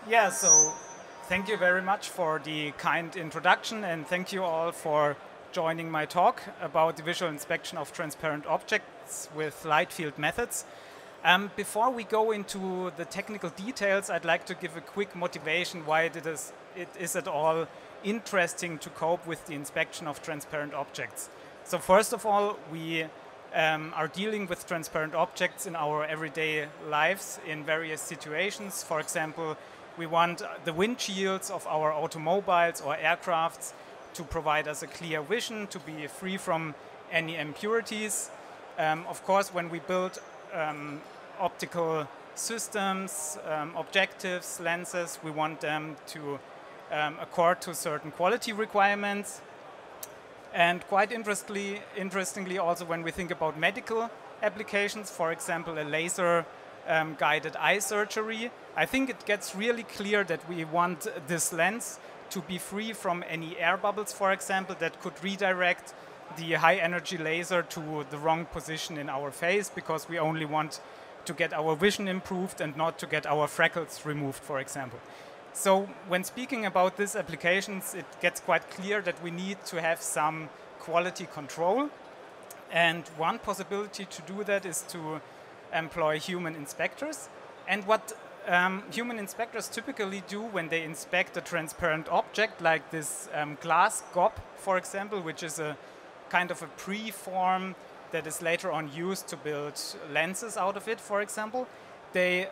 Yeah, so thank you very much for the kind introduction, and thank you all for joining my talk about the visual inspection of transparent objects with light field methods. Before we go into the technical details, I'd like to give a quick motivation why it is at all interesting to cope with the inspection of transparent objects. So first of all, we are dealing with transparent objects in our everyday lives in various situations. For example, we want the windshields of our automobiles or aircrafts to provide us a clear vision, to be free from any impurities. Of course, when we build optical systems, objectives, lenses, we want them to accord to certain quality requirements. And quite interestingly, also when we think about medical applications, for example, a laser guided eye surgery, I think it gets really clear that we want this lens to be free from any air bubbles, for example, that could redirect the high energy laser to the wrong position in our face, because we only want to get our vision improved and not to get our freckles removed, for example. So when speaking about these applications, it gets quite clear that we need to have some quality control. And one possibility to do that is to employ human inspectors. And what human inspectors typically do when they inspect a transparent object, like this glass gob, for example, which is a kind of a pre-form that is later on used to build lenses out of it, for example, they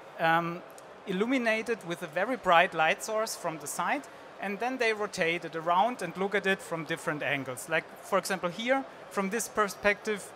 illuminate it with a very bright light source from the side, and then they rotate it around and look at it from different angles. Like, for example, here, from this perspective,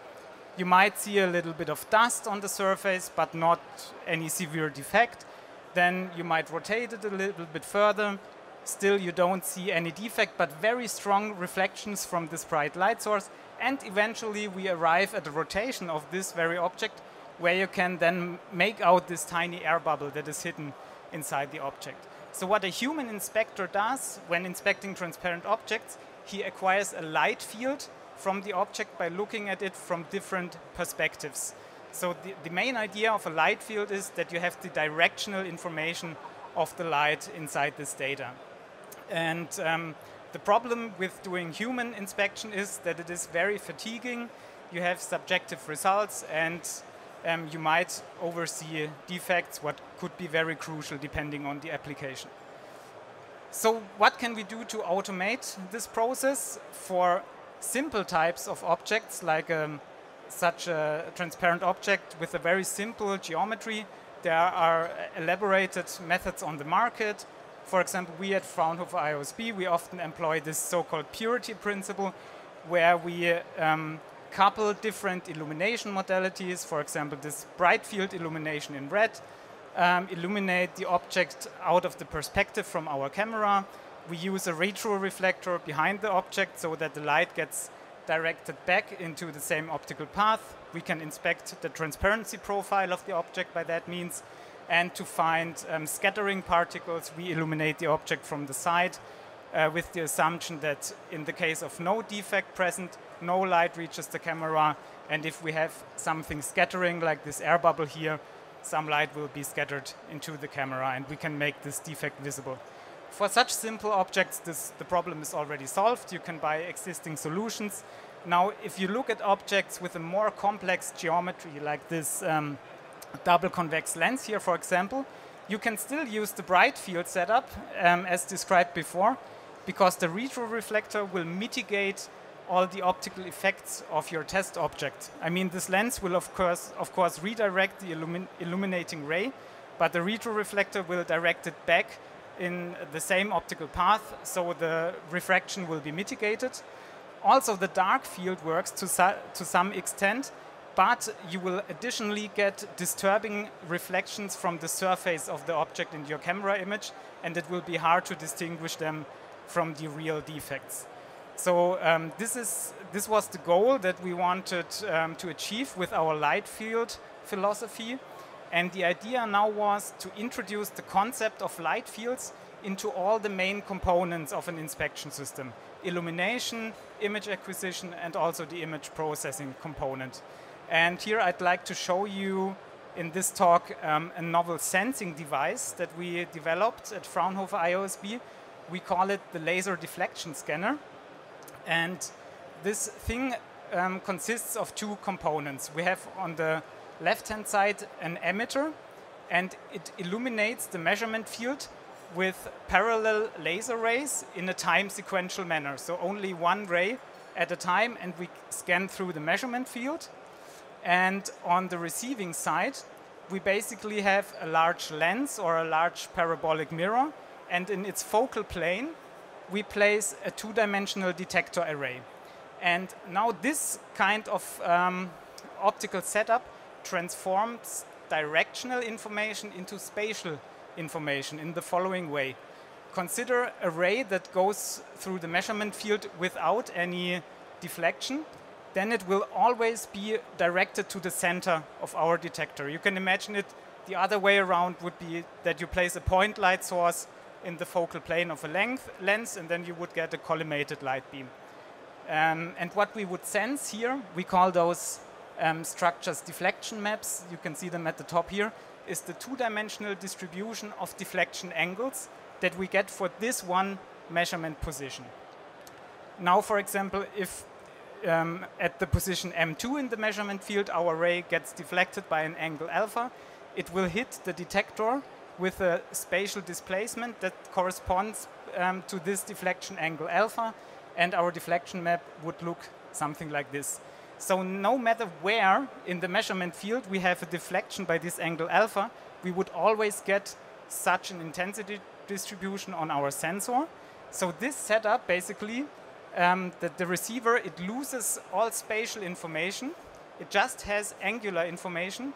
you might see a little bit of dust on the surface, but not any severe defect. Then you might rotate it a little bit further. Still, you don't see any defect, but very strong reflections from this bright light source. And eventually, we arrive at the rotation of this very object, where you can then make out this tiny air bubble that is hidden inside the object. So what a human inspector does when inspecting transparent objects, he acquires a light field from the object by looking at it from different perspectives. So the main idea of a light field is that you have the directional information of the light inside this data. And the problem with doing human inspection is that it is very fatiguing. You have subjective results, and you might oversee defects, what could be very crucial depending on the application. So what can we do to automate this process? For simple types of objects, like such a transparent object with a very simple geometry, there are elaborated methods on the market. For example, we at Fraunhofer IOSB, we often employ this so-called purity principle, where we couple different illumination modalities. For example, this bright field illumination in red, illuminate the object out of the perspective from our camera. We use a retroreflector behind the object so that the light gets directed back into the same optical path. We can inspect the transparency profile of the object by that means. And to find scattering particles, we illuminate the object from the side with the assumption that in the case of no defect present, no light reaches the camera, and if we have something scattering like this air bubble here, some light will be scattered into the camera and we can make this defect visible. For such simple objects, the problem is already solved. You can buy existing solutions. Now, if you look at objects with a more complex geometry, like this double convex lens here, for example, you can still use the bright field setup as described before, because the retroreflector will mitigate all the optical effects of your test object. I mean, this lens will of course redirect the illuminating ray, but the retroreflector will direct it back in the same optical path, so the refraction will be mitigated. Also, the dark field works to some extent, but you will additionally get disturbing reflections from the surface of the object in your camera image, and it will be hard to distinguish them from the real defects. So this was the goal that we wanted to achieve with our light field philosophy. And the idea now was to introduce the concept of light fields into all the main components of an inspection system: illumination, image acquisition, and also the image processing component. And here I'd like to show you in this talk a novel sensing device that we developed at Fraunhofer IOSB. We call it the laser deflection scanner. And this thing consists of two components. We have on the left-hand side an emitter, and it illuminates the measurement field with parallel laser rays in a time sequential manner. So only one ray at a time, and we scan through the measurement field. And on the receiving side, we basically have a large lens or a large parabolic mirror, and in its focal plane, we place a two-dimensional detector array. And now this kind of optical setup transforms directional information into spatial information in the following way. Consider a ray that goes through the measurement field without any deflection. Then it will always be directed to the center of our detector. You can imagine it the other way around would be that you place a point light source in the focal plane of a lens, and then you would get a collimated light beam. And what we would sense here, we call those structures deflection maps. You can see them at the top here, is the two-dimensional distribution of deflection angles that we get for this one measurement position. Now, for example, if at the position M2 in the measurement field, our ray gets deflected by an angle alpha, it will hit the detector with a spatial displacement that corresponds to this deflection angle alpha, and our deflection map would look something like this. So no matter where in the measurement field we have a deflection by this angle alpha, we would always get such an intensity distribution on our sensor. So this setup basically, that the receiver, it loses all spatial information. It just has angular information.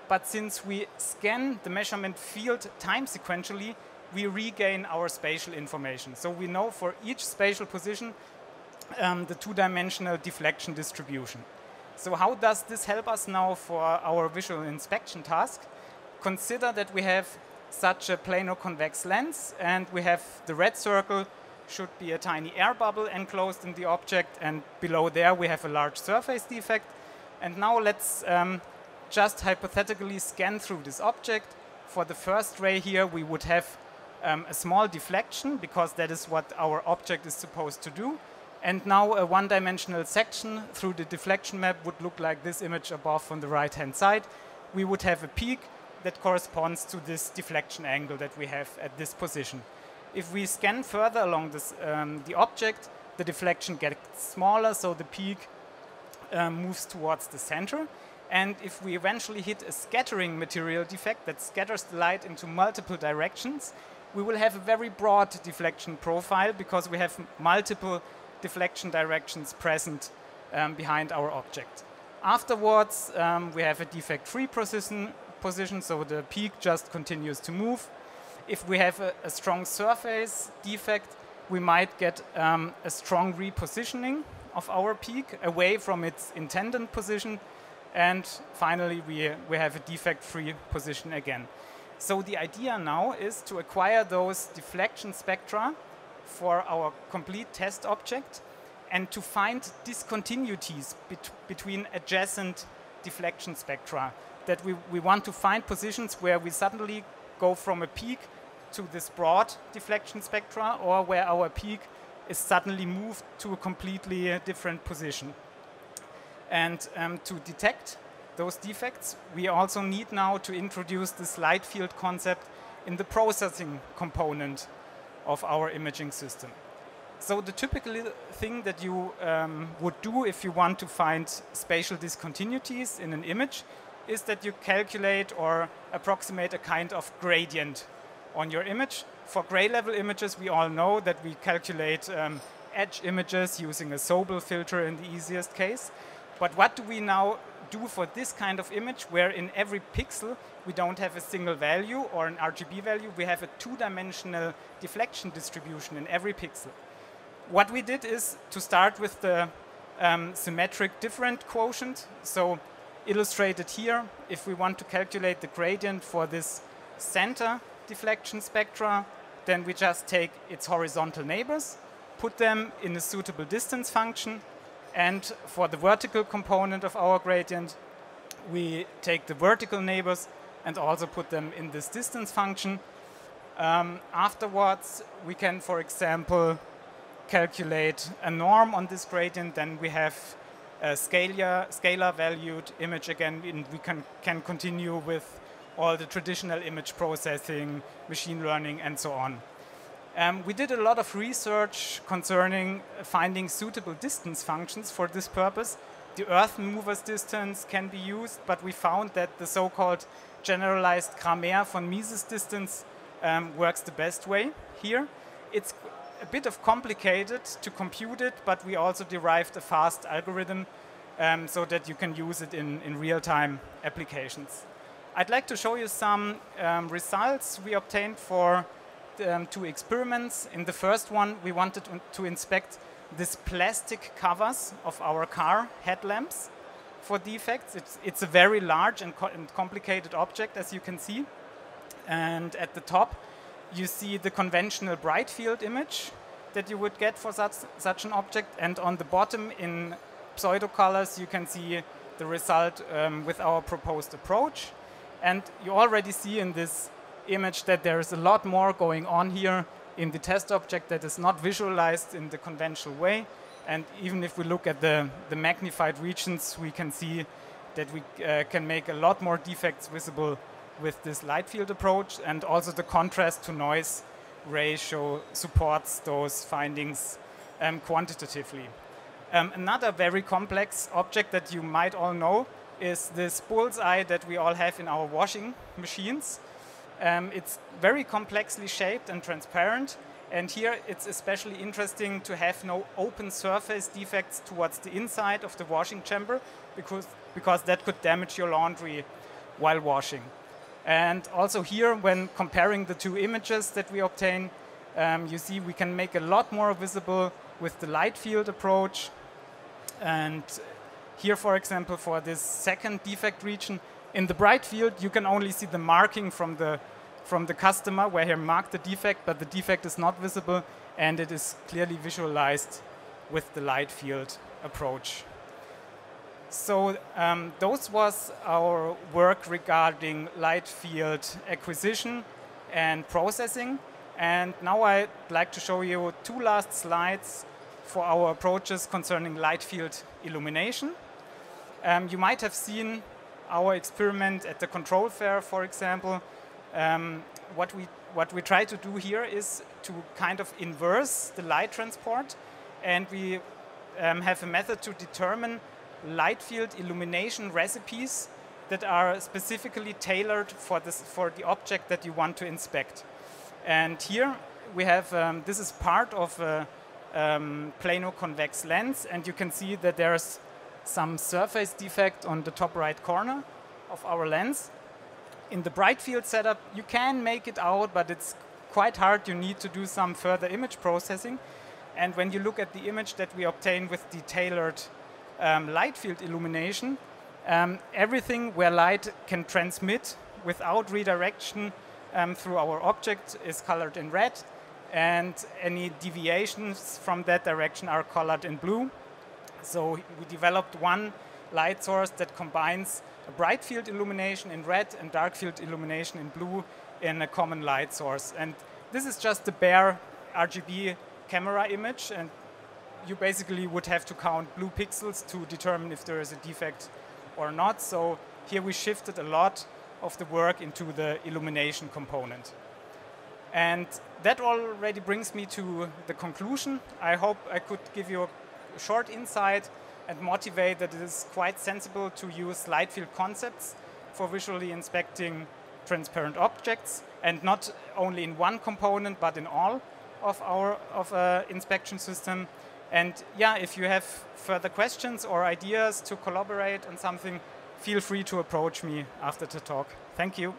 But since we scan the measurement field time sequentially, we regain our spatial information. So we know for each spatial position the two-dimensional deflection distribution. So how does this help us now for our visual inspection task? Consider that we have such a planar convex lens, and we have the red circle should be a tiny air bubble enclosed in the object, and below there we have a large surface defect. And now let's just hypothetically scan through this object. For the first ray here, we would have a small deflection, because that is what our object is supposed to do. And now a one-dimensional section through the deflection map would look like this image above on the right-hand side. We would have a peak that corresponds to this deflection angle that we have at this position. If we scan further along this, the object, the deflection gets smaller, so the peak moves towards the center. And if we eventually hit a scattering material defect that scatters the light into multiple directions, we will have a very broad deflection profile, because we have multiple deflection directions present behind our object. Afterwards, we have a defect-free position, so the peak just continues to move. If we have a strong surface defect, we might get a strong repositioning of our peak away from its intended position. And finally, we have a defect-free position again. So the idea now is to acquire those deflection spectra for our complete test object, and to find discontinuities between adjacent deflection spectra. That we want to find positions where we suddenly go from a peak to this broad deflection spectra, or where our peak is suddenly moved to a completely different position. And to detect those defects, we also need now to introduce this light field concept in the processing component of our imaging system. So the typical thing that you would do if you want to find spatial discontinuities in an image is that you calculate or approximate a kind of gradient on your image. For gray level images, we all know that we calculate edge images using a Sobel filter in the easiest case. But what do we now do for this kind of image, where in every pixel we don't have a single value or an RGB value, we have a two-dimensional deflection distribution in every pixel? What we did is to start with the symmetric different quotient. So illustrated here, if we want to calculate the gradient for this center deflection spectra, then we just take its horizontal neighbors, put them in a suitable distance function, and for the vertical component of our gradient, We take the vertical neighbors and also put them in this distance function. Afterwards, we can, for example, calculate a norm on this gradient. Then we have a scalar valued image again, and we can continue with all the traditional image processing, machine learning, and so on. We did a lot of research concerning finding suitable distance functions for this purpose. The Earth mover's distance can be used, but we found that the so-called generalized Kramer von Mises distance works the best way here. It's a bit of complicated to compute it, but we also derived a fast algorithm so that you can use it in real-time applications. I'd like to show you some results we obtained for 2 experiments. In the first one, we wanted to inspect these plastic covers of our car headlamps for defects. It's a very large and complicated object, as you can see. And at the top, you see the conventional bright field image that you would get for such an object. And on the bottom, in pseudo colors, you can see the result with our proposed approach. And you already see in this image that there is a lot more going on here in the test object that is not visualized in the conventional way. And even if we look at the magnified regions, we can see that we can make a lot more defects visible with this light field approach, and also the contrast to noise ratio supports those findings quantitatively. Another very complex object that you might all know is this bullseye that we all have in our washing machines. It's very complexly shaped and transparent, and here it's especially interesting to have no open surface defects towards the inside of the washing chamber, because that could damage your laundry while washing. And also here, when comparing the 2 images that we obtain, you see we can make a lot more visible with the light field approach. And here, for example, for this second defect region, in the bright field, you can only see the marking from the customer where he marked the defect, but the defect is not visible, and it is clearly visualized with the light field approach. So those was our work regarding light field acquisition and processing. And now I'd like to show you 2 last slides for our approaches concerning light field illumination. You might have seen our experiment at the control fair, for example. What we try to do here is to kind of inverse the light transport, and we have a method to determine light field illumination recipes that are specifically tailored for the object that you want to inspect. And here we have, this is part of a plano-convex lens, and you can see that there's some surface defect on the top right corner of our lens. In the bright field setup, you can make it out, but it's quite hard. You need to do some further image processing. And when you look at the image that we obtain with the tailored light field illumination, everything where light can transmit without redirection through our object is colored in red, and any deviations from that direction are colored in blue. So we developed one light source that combines a bright field illumination in red and dark field illumination in blue in a common light source. And this is just the bare RGB camera image, and you basically would have to count blue pixels to determine if there is a defect or not. So here we shifted a lot of the work into the illumination component. And that already brings me to the conclusion. I hope I could give you a short insight and motivate that it is quite sensible to use light field concepts for visually inspecting transparent objects, and not only in one component, but in all of our inspection system. And yeah, if you have further questions or ideas to collaborate on something, feel free to approach me after the talk. Thank you.